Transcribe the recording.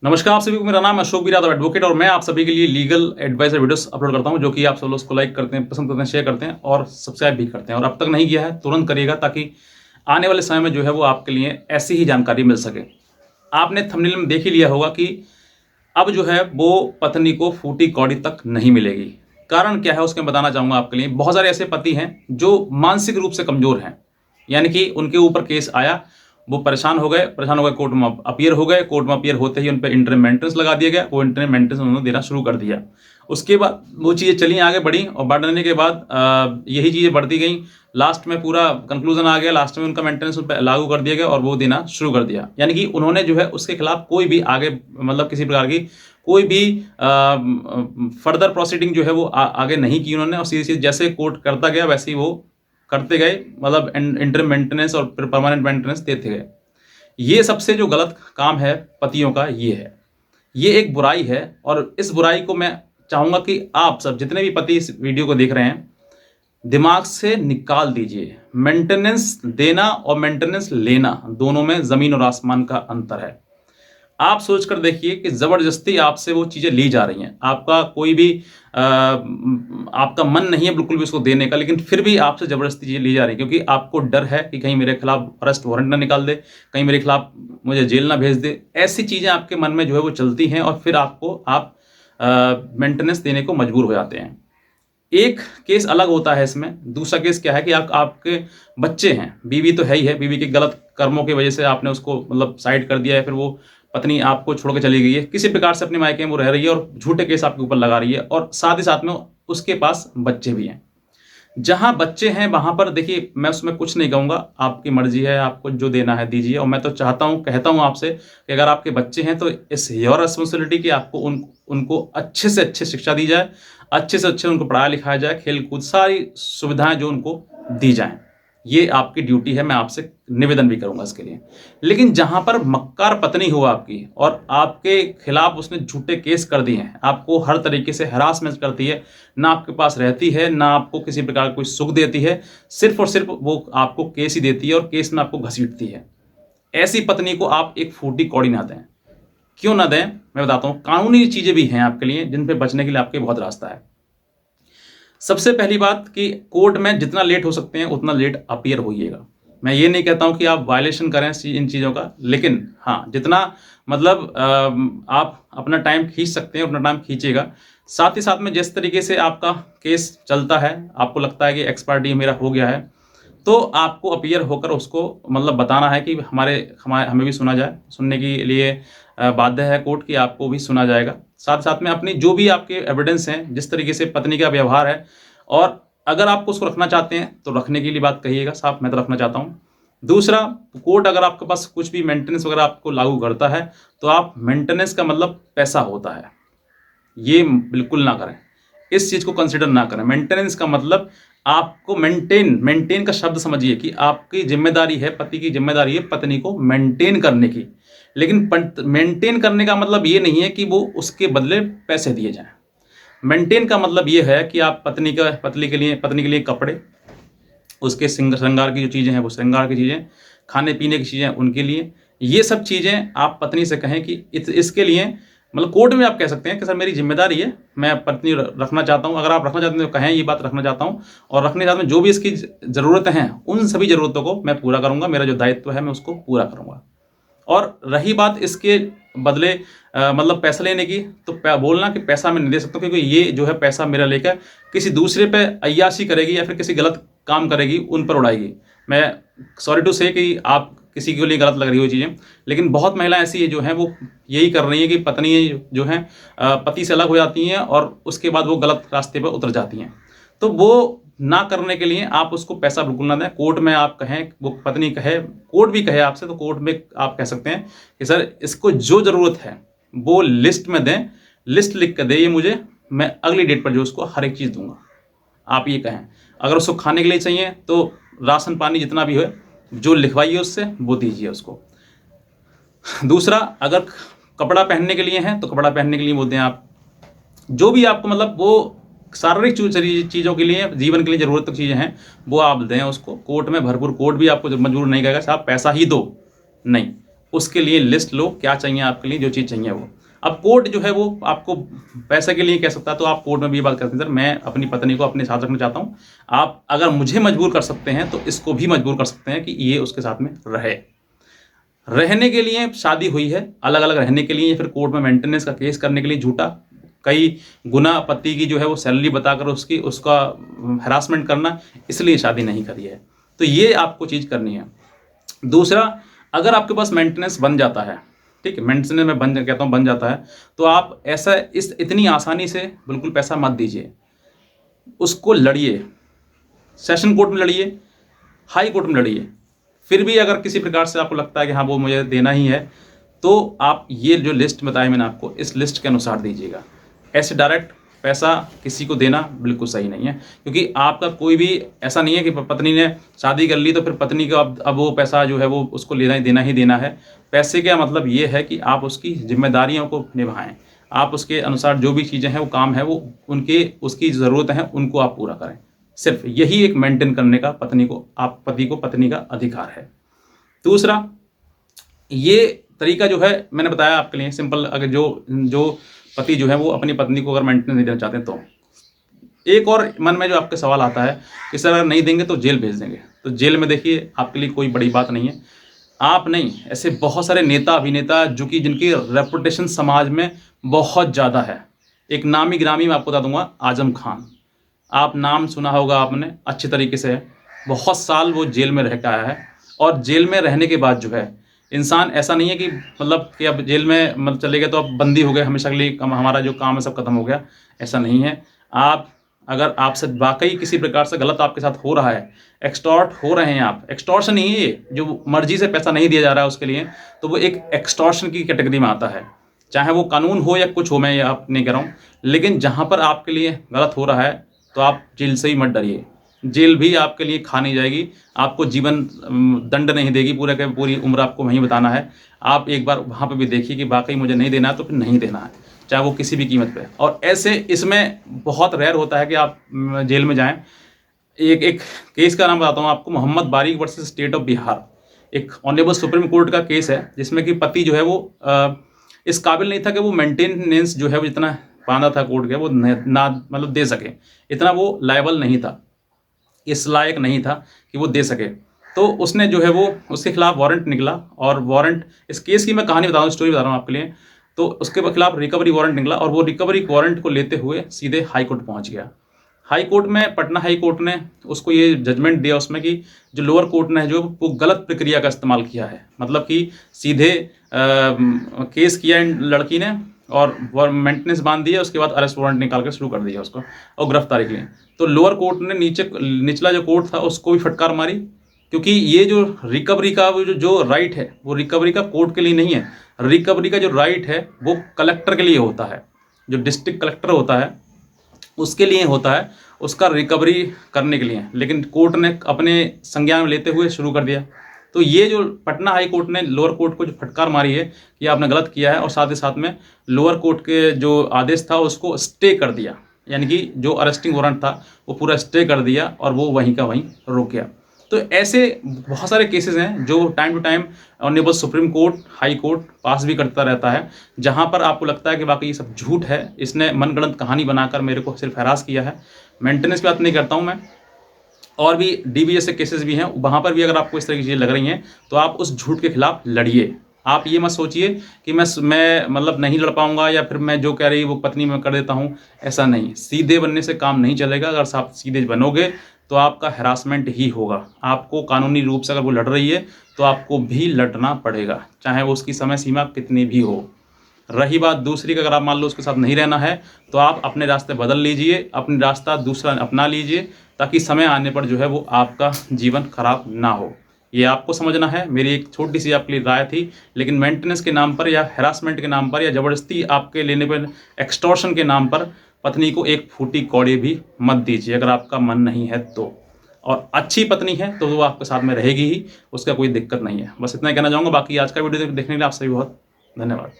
नमस्कार आप सभी को, मेरा नाम है अशोक यादव एडवोकेट और मैं आप सभी के लिए लीगल एडवाइजर वीडियोस अपलोड करता हूं, जो कि आप सब लोग उसको लाइक करते हैं, पसंद करते हैं, शेयर करते हैं और सब्सक्राइब भी करते हैं। और अब तक नहीं किया है तुरंत करिएगा, ताकि आने वाले समय में जो है वो आपके लिए ऐसी ही जानकारी मिल सके। आपने थंबनेल में देख ही लिया होगा कि अब जो है वो पत्नी को फूटी कौड़ी तक नहीं मिलेगी। कारण क्या है उसके मैं बताना चाहूँगा आपके लिए। बहुत सारे ऐसे पति हैं जो मानसिक रूप से कमज़ोर हैं, यानी कि उनके ऊपर केस आया, वो परेशान हो गए, कोर्ट में अपीयर हो गए। कोर्ट में अपीयर होते ही उन पर इंटरिम मेंटेनेंस लगा दिया गया। वो इंटरिम मेंटेनेंस उन्होंने देना शुरू कर दिया। उसके बाद वो चीज़ें चली आगे बढ़ी और बढ़ने के बाद यही चीज़ें बढ़ती गई। लास्ट में पूरा कंक्लूजन आ गया, लास्ट में उनका मेंटेनेंस उन पर लागू कर दिया गया और वो देना शुरू कर दिया। यानी कि उन्होंने जो है उसके खिलाफ कोई भी आगे मतलब किसी प्रकार की कोई भी फर्दर प्रोसीडिंग जो है वो आगे नहीं की उन्होंने, और सीधी सीधी जैसे कोर्ट करता गया वैसे ही वो करते गए, मतलब इंटरिम मेंटेनेंस और फिर परमानेंट मेंटेनेंस देते गए। ये सबसे जो गलत काम है पतियों का ये है, ये एक बुराई है। और इस बुराई को मैं चाहूँगा कि आप सब जितने भी पति इस वीडियो को देख रहे हैं, दिमाग से निकाल दीजिए। मेंटेनेंस देना और मेंटेनेंस लेना दोनों में ज़मीन और आसमान का अंतर है। आप सोच कर देखिए कि ज़बरदस्ती आपसे वो चीज़ें ली जा रही हैं, आपका कोई भी आपका मन नहीं है बिल्कुल भी उसको देने का, लेकिन फिर भी आपसे ज़बरदस्ती चीज़ें ली जा रही है, क्योंकि आपको डर है कि कहीं मेरे खिलाफ अरेस्ट वारंट ना निकाल दे, कहीं मेरे खिलाफ मुझे जेल ना भेज दे। ऐसी चीज़ें आपके मन में जो है वो चलती हैं और फिर आप मेंटेनेंस देने को मजबूर हो जाते हैं। एक केस अलग होता है इसमें। दूसरा केस क्या है कि आपके बच्चे हैं, बीवी तो है ही है, बीवी के गलत कर्मों की वजह से आपने उसको मतलब साइड कर दिया है, फिर वो पत्नी आपको छोड़ के चली गई है, किसी प्रकार से अपने मायके में वो रह रही है और झूठे केस आपके ऊपर लगा रही है, और साथ ही साथ में उसके पास बच्चे भी हैं। जहां बच्चे हैं वहां पर देखिए, मैं उसमें कुछ नहीं कहूंगा, आपकी मर्जी है, आपको जो देना है दीजिए। और मैं तो चाहता हूं, कहता हूं आपसे कि अगर आपके बच्चे हैं तो इट्स योर रिस्पॉन्सिबिलिटी कि आपको उनको अच्छे से अच्छे शिक्षा दी जाए, अच्छे से अच्छे उनको पढ़ाया लिखाया जाए, खेल कूद सारी सुविधाएं जो उनको दी जाएं। ये आपकी ड्यूटी है, मैं आपसे निवेदन भी करूंगा इसके लिए। लेकिन जहां पर मक्कार पत्नी हो आपकी और आपके खिलाफ उसने झूठे केस कर दिए हैं, आपको हर तरीके से हरासमेंट करती है, ना आपके पास रहती है, ना आपको किसी प्रकार का कोई सुख देती है, सिर्फ और सिर्फ वो आपको केस ही देती है और केस में आपको घसीटती है, ऐसी पत्नी को आप एक फूटी कौड़ी ना दें। क्यों ना दें मैं बताता हूं। कानूनी चीजें भी हैं आपके लिए जिन पे बचने के लिए आपके बहुत रास्ता है। सबसे पहली बात कि कोर्ट में जितना लेट हो सकते हैं उतना लेट अपीयर होइएगा। मैं ये नहीं कहता हूं कि आप वायलेशन करें इन चीज़ों का, लेकिन हाँ जितना मतलब आप अपना टाइम खींच सकते हैं उतना टाइम खींचिएगा। साथ ही साथ में जिस तरीके से आपका केस चलता है, आपको लगता है कि एक्सपायरी मेरा हो गया है, तो आपको अपीयर होकर उसको मतलब बताना है कि हमें भी सुना जाए। सुनने के लिए बाध्य है कोर्ट कि आपको भी सुना जाएगा। साथ साथ में अपनी जो भी आपके एविडेंस हैं, जिस तरीके से पत्नी का व्यवहार है, और अगर आपको उसको रखना चाहते हैं तो रखने की लिए बात कहिएगा, साहब मैं तो रखना चाहता हूँ। दूसरा, कोर्ट अगर आपके पास कुछ भी मेंटेनेंस वगैरह आपको लागू करता है तो आप मेंटेनेंस का मतलब पैसा होता है, ये बिल्कुल ना करें, इस चीज़ को कंसिडर ना करें। मेंटेनेंस का मतलब आपको मेंटेन का शब्द समझिए कि आपकी जिम्मेदारी है, पति की जिम्मेदारी है पत्नी को मेंटेन करने की। लेकिन मेंटेन करने का मतलब ये नहीं है कि वो उसके बदले पैसे दिए जाएं। मेंटेन का मतलब ये है कि आप पत्नी के लिए कपड़े, उसके श्रृंगार की जो चीज़ें हैं वो श्रृंगार की चीज़ें, खाने पीने की चीज़ें उनके लिए, ये सब चीज़ें आप पत्नी से कहें कि इसके लिए मतलब कोर्ट में आप कह सकते हैं कि सर मेरी जिम्मेदारी है, मैं पत्नी रखना चाहता हूं। अगर आप रखना चाहते हैं तो कहें ये बात रखना चाहता हूं, और रखने के साथ में जो भी इसकी ज़रूरतें हैं उन सभी ज़रूरतों को मैं पूरा करूंगा, मेरा जो दायित्व है मैं उसको पूरा करूंगा। और रही बात इसके बदले मतलब पैसा लेने की, तो बोलना कि पैसा मैं नहीं दे सकता क्योंकि ये जो है पैसा मेरा लेकर किसी दूसरे पे अय्याशी करेगी या फिर किसी गलत काम करेगी, उन पर उड़ाएगी। मैं सॉरी टू से कि आप किसी के लिए गलत लग रही हो चीज़ें, लेकिन बहुत महिलाएं ऐसी है जो हैं वो यही कर रही हैं कि पत्नी जो हैं पति से अलग हो जाती हैं और उसके बाद वो गलत रास्ते पर उतर जाती हैं। तो वो ना करने के लिए आप उसको पैसा बिल्कुल ना दें। कोर्ट में आप कहें, वो पत्नी कहे, कोर्ट भी कहे आपसे, तो कोर्ट में आप कह सकते हैं कि सर इसको जो ज़रूरत है वो लिस्ट में दें, लिस्ट लिख कर दे मुझे, मैं अगली डेट पर जो उसको हर एक चीज़ दूंगा। आप ये कहें। अगर उसको खाने के लिए चाहिए तो राशन पानी जितना भी हो जो लिखवाइए उससे वो दीजिए उसको। दूसरा, अगर कपड़ा पहनने के लिए है तो कपड़ा पहनने के लिए बोलते हैं आप, जो भी आपको मतलब वो शारीरिक चीज़ों के लिए, जीवन के लिए ज़रूरत की चीज़ें हैं वो आप दें उसको। कोर्ट में भरपूर, कोर्ट भी आपको मजबूर नहीं करेगा साहब पैसा ही दो, नहीं, उसके लिए लिस्ट लो, क्या चाहिए आपके लिए, जो चीज़ चाहिए वो। अब कोर्ट जो है वो आपको पैसे के लिए कह सकता है, तो आप कोर्ट में भी ये बात करते हैं सर मैं अपनी पत्नी को अपने साथ रखना चाहता हूँ, आप अगर मुझे मजबूर कर सकते हैं तो इसको भी मजबूर कर सकते हैं कि ये उसके साथ में रहे। रहने के लिए शादी हुई है, अलग अलग रहने के लिए, या फिर कोर्ट में मेंटेनेंस का केस करने के लिए झूठा कई गुना पति की जो है वो सैलरी बताकर उसका हरासमेंट करना, इसलिए शादी नहीं करी है। तो ये आपको चीज़ करनी है। दूसरा, अगर आपके पास मेंटेनेंस बन जाता है, ठीक है, मेंटेनेंस में कहता हूँ बन जाता है, तो आप ऐसा इतनी आसानी से बिल्कुल पैसा मत दीजिए, उसको लड़िए, सेशन कोर्ट में लड़िए, हाई कोर्ट में लड़िए। फिर भी अगर किसी प्रकार से आपको लगता है कि हाँ वो मुझे देना ही है, तो आप ये जो लिस्ट बताई मैंने आपको, इस लिस्ट के अनुसार दीजिएगा। ऐसे डायरेक्ट पैसा किसी को देना बिल्कुल सही नहीं है, क्योंकि आपका कोई भी ऐसा नहीं है कि पत्नी ने शादी कर ली तो फिर पत्नी को अब वो पैसा जो है वो उसको देना ही देना है। पैसे का मतलब ये है कि आप उसकी जिम्मेदारियों को निभाएं, आप उसके अनुसार जो भी चीज़ें हैं वो काम है वो उसकी ज़रूरत है उनको आप पूरा करें। सिर्फ यही एक मेंटेन करने का पति को पत्नी का अधिकार है। दूसरा, ये तरीका जो है मैंने बताया आपके लिए सिंपल। अगर जो पति जो है वो अपनी पत्नी को अगर मेंटेनेंस नहीं देना चाहते हैं, तो एक और मन में जो आपके सवाल आता है कि सर अगर नहीं देंगे तो जेल भेज देंगे, तो जेल में देखिए आपके लिए कोई बड़ी बात नहीं है। आप नहीं, ऐसे बहुत सारे नेता अभिनेता जिनकी रेपुटेशन समाज में बहुत ज़्यादा है। एक नामी गिरामी मैं आपको बता दूंगा, आजम खान, आप नाम सुना होगा आपने अच्छे तरीके से, बहुत साल वो जेल में रह के आया है। और जेल में रहने के बाद जो है इंसान ऐसा नहीं है कि मतलब कि अब जेल में मतलब चले गए तो अब बंदी हो गए हमेशा के लिए, हमारा जो काम है सब खत्म हो गया, ऐसा नहीं है। आप अगर आपसे वाकई किसी प्रकार से गलत आपके साथ हो रहा है, एक्सटॉर्ट हो रहे हैं आप, एक्सटॉर्शन नहीं है ये, जो मर्जी से पैसा नहीं दिया जा रहा है उसके लिए, तो वो एक एक्सटॉर्शन की कैटेगरी में आता है। चाहे वो कानून हो या कुछ हो, मैं ये आप नहीं कह रहा हूँ, लेकिन जहाँ पर आपके लिए गलत हो रहा है तो आप जेल से ही मत डरिए। जेल भी आपके लिए खा नहीं जाएगी, आपको जीवन दंड नहीं देगी, पूरी उम्र आपको वहीं बताना है। आप एक बार वहाँ पे भी देखिए कि वाकई मुझे नहीं देना है तो फिर नहीं देना है, चाहे वो किसी भी कीमत पे। और ऐसे इसमें बहुत रेयर होता है कि आप जेल में जाएं। एक केस का नाम बताता हूँ आपको, मोहम्मद बारिक वर्सेस स्टेट ऑफ बिहार। एक ऑनरेबल सुप्रीम कोर्ट का केस है जिसमें कि पति जो है वो इस काबिल नहीं था कि वो मेंटेनेंस जो है वो जितना बांधा था कोर्ट के वो ना मतलब दे सके, इतना वो लायबल नहीं था, इस लायक नहीं था कि वो दे सके। तो उसने जो है वो उसके खिलाफ वारंट निकला, और वारंट, इस केस की मैं कहानी बता रहा हूँ, स्टोरी बता रहा हूँ आपके लिए। तो उसके खिलाफ रिकवरी वारंट निकला, और वो रिकवरी वारंट को लेते हुए सीधे हाई कोर्ट पहुँच गया। हाई कोर्ट में, पटना हाई कोर्ट ने उसको ये जजमेंट दिया उसमें कि जो लोअर कोर्ट ने जो वो गलत प्रक्रिया का इस्तेमाल किया है, मतलब कि सीधे केस किया इन लड़की ने और मेंटेनेंस बांध दिया, उसके बाद अरेस्ट वारंट निकाल कर शुरू कर दिया उसको और गिरफ्तारी के लिए। तो लोअर कोर्ट ने निचला जो कोर्ट था उसको भी फटकार मारी, क्योंकि ये जो रिकवरी का जो राइट है वो रिकवरी का कोर्ट के लिए नहीं है। रिकवरी का जो राइट है वो कलेक्टर के लिए होता है, जो डिस्ट्रिक्ट कलेक्टर होता है उसके लिए होता है, उसका रिकवरी करने के लिए। लेकिन कोर्ट ने अपने संज्ञान में लेते हुए शुरू कर दिया। तो ये जो पटना हाई कोर्ट ने लोअर कोर्ट को जो फटकार मारी है कि आपने गलत किया है, और साथ ही साथ में लोअर कोर्ट के जो आदेश था उसको स्टे कर दिया, यानी कि जो अरेस्टिंग वारंट था वो पूरा स्टे कर दिया और वो वहीं का वहीं रुक गया। तो ऐसे बहुत सारे केसेस हैं जो time to time honourable supreme court, high court pass भी करता रहता है, जहां पर आपको लगता है कि वाकई ये सब झूठ है, इसने मनगढ़ंत कहानी बनाकर मेरे को सिर्फ हैरास किया है। मेंटेनेंस की बात नहीं करता हूं मैं, और भी डीबीएस के केसेस भी हैं, वहाँ पर भी अगर आपको इस तरह की चीज़ें लग रही हैं तो आप उस झूठ के खिलाफ लड़िए। आप ये मत सोचिए कि मैं मतलब नहीं लड़ पाऊंगा, या फिर मैं जो कह रही वो पत्नी मैं कर देता हूँ, ऐसा नहीं। सीधे बनने से काम नहीं चलेगा। अगर आप सीधे बनोगे तो आपका हैरासमेंट ही होगा। आपको कानूनी रूप से अगर वो लड़ रही है तो आपको भी लड़ना पड़ेगा, चाहे वो उसकी समय सीमा कितनी भी हो। रही बात दूसरी का, अगर आप मान लो उसके साथ नहीं रहना है तो आप अपने रास्ते बदल लीजिए, अपने रास्ता दूसरा अपना लीजिए, ताकि समय आने पर जो है वो आपका जीवन खराब ना हो। ये आपको समझना है। मेरी एक छोटी सी आपके लिए राय थी, लेकिन मेंटेनेंस के नाम पर या हैरासमेंट के नाम पर या ज़बरदस्ती आपके लेने पर, एक्सटॉर्शन के नाम पर पत्नी को एक फूटी कौड़ी भी मत दीजिए, अगर आपका मन नहीं है तो। और अच्छी पत्नी है तो वो आपके साथ में रहेगी ही, उसका कोई दिक्कत नहीं है। बस इतना ही कहना चाहूँगा। बाकी आज का वीडियो देखने के लिए आप सभी बहुत धन्यवाद।